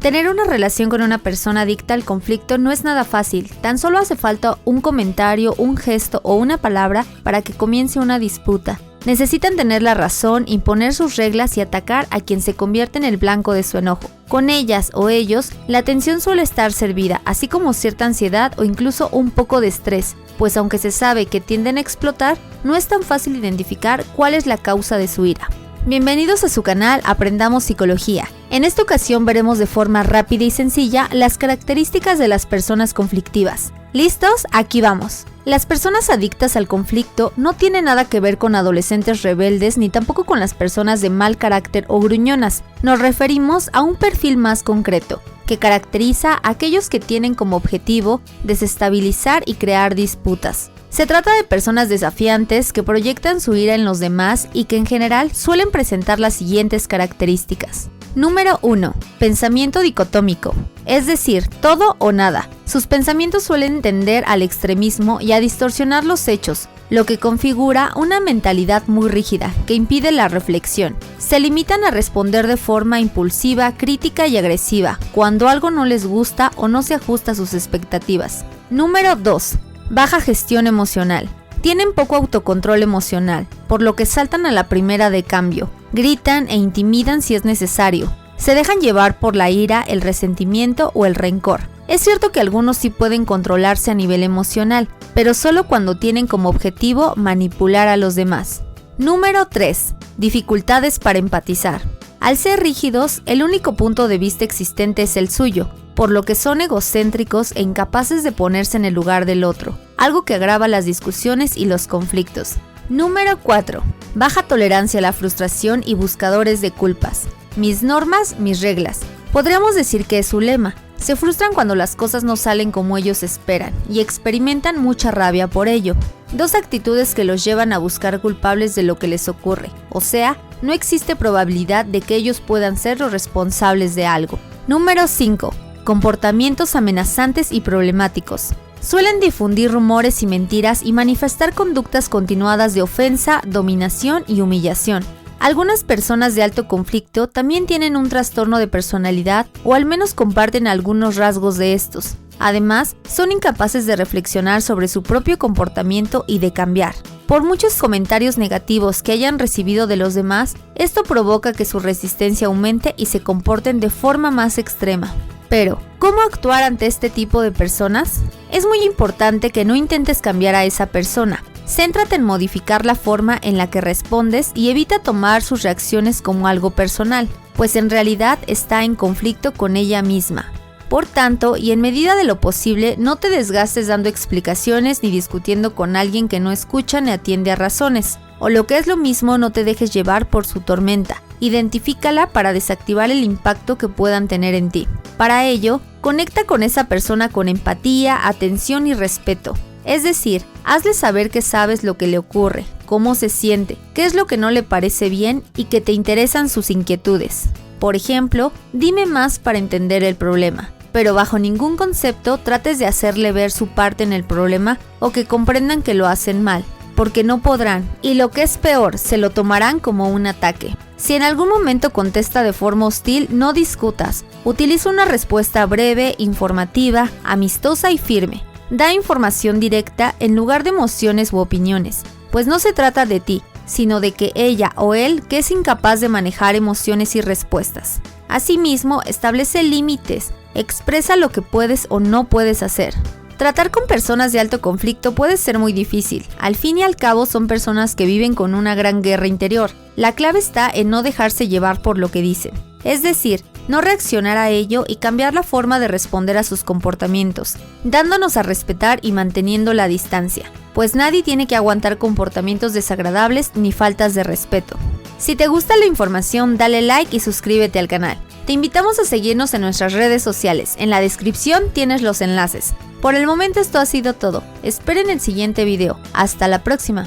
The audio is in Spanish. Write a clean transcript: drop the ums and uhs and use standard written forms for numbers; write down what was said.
Tener una relación con una persona adicta al conflicto no es nada fácil, tan solo hace falta un comentario, un gesto o una palabra para que comience una disputa. Necesitan tener la razón, imponer sus reglas y atacar a quien se convierte en el blanco de su enojo. Con ellas o ellos, la tensión suele estar servida, así como cierta ansiedad o incluso un poco de estrés, pues aunque se sabe que tienden a explotar, no es tan fácil identificar cuál es la causa de su ira. Bienvenidos a su canal Aprendamos Psicología. En esta ocasión veremos de forma rápida y sencilla las características de las personas conflictivas. ¿Listos? Aquí vamos. Las personas adictas al conflicto no tienen nada que ver con adolescentes rebeldes ni tampoco con las personas de mal carácter o gruñonas. Nos referimos a un perfil más concreto, que caracteriza a aquellos que tienen como objetivo desestabilizar y crear disputas. Se trata de personas desafiantes que proyectan su ira en los demás y que en general suelen presentar las siguientes características. Número 1. Pensamiento dicotómico, es decir, todo o nada. Sus pensamientos suelen tender al extremismo y a distorsionar los hechos, lo que configura una mentalidad muy rígida que impide la reflexión. Se limitan a responder de forma impulsiva, crítica y agresiva cuando algo no les gusta o no se ajusta a sus expectativas. Número 2. Baja gestión emocional. Tienen poco autocontrol emocional, por lo que saltan a la primera de cambio, gritan e intimidan si es necesario. Se dejan llevar por la ira, el resentimiento o el rencor. Es cierto que algunos sí pueden controlarse a nivel emocional, pero solo cuando tienen como objetivo manipular a los demás. Número 3. Dificultades para empatizar. Al ser rígidos, el único punto de vista existente es el suyo, por lo que son egocéntricos e incapaces de ponerse en el lugar del otro, algo que agrava las discusiones y los conflictos. Número 4. Baja tolerancia a la frustración y buscadores de culpas. Mis normas, mis reglas. Podríamos decir que es su lema. Se frustran cuando las cosas no salen como ellos esperan y experimentan mucha rabia por ello. Dos actitudes que los llevan a buscar culpables de lo que les ocurre, o sea, no existe probabilidad de que ellos puedan ser los responsables de algo. Número 5. Comportamientos amenazantes y problemáticos. Suelen difundir rumores y mentiras y manifestar conductas continuadas de ofensa, dominación y humillación. Algunas personas de alto conflicto también tienen un trastorno de personalidad o al menos comparten algunos rasgos de estos. Además, son incapaces de reflexionar sobre su propio comportamiento y de cambiar. Por muchos comentarios negativos que hayan recibido de los demás, esto provoca que su resistencia aumente y se comporten de forma más extrema. Pero, ¿cómo actuar ante este tipo de personas? Es muy importante que no intentes cambiar a esa persona. Céntrate en modificar la forma en la que respondes y evita tomar sus reacciones como algo personal, pues en realidad está en conflicto con ella misma. Por tanto, y en medida de lo posible, no te desgastes dando explicaciones ni discutiendo con alguien que no escucha ni atiende a razones, o lo que es lo mismo, no te dejes llevar por su tormenta. Identifícala para desactivar el impacto que puedan tener en ti. Para ello, conecta con esa persona con empatía, atención y respeto. Es decir, hazle saber que sabes lo que le ocurre, cómo se siente, qué es lo que no le parece bien y que te interesan sus inquietudes. Por ejemplo, dime más para entender el problema, pero bajo ningún concepto trates de hacerle ver su parte en el problema o que comprendan que lo hacen mal, porque no podrán, y lo que es peor, se lo tomarán como un ataque. Si en algún momento contesta de forma hostil, no discutas. Utiliza una respuesta breve, informativa, amistosa y firme. Da información directa en lugar de emociones u opiniones, pues no se trata de ti, sino de que ella o él que es incapaz de manejar emociones y respuestas. Asimismo, establece límites, expresa lo que puedes o no puedes hacer. Tratar con personas de alto conflicto puede ser muy difícil. Al fin y al cabo son personas que viven con una gran guerra interior. La clave está en no dejarse llevar por lo que dicen. Es decir, no reaccionar a ello y cambiar la forma de responder a sus comportamientos, dándonos a respetar y manteniendo la distancia, pues nadie tiene que aguantar comportamientos desagradables ni faltas de respeto. Si te gusta la información, dale like y suscríbete al canal. Te invitamos a seguirnos en nuestras redes sociales. En la descripción tienes los enlaces. Por el momento esto ha sido todo. Esperen el siguiente video. Hasta la próxima.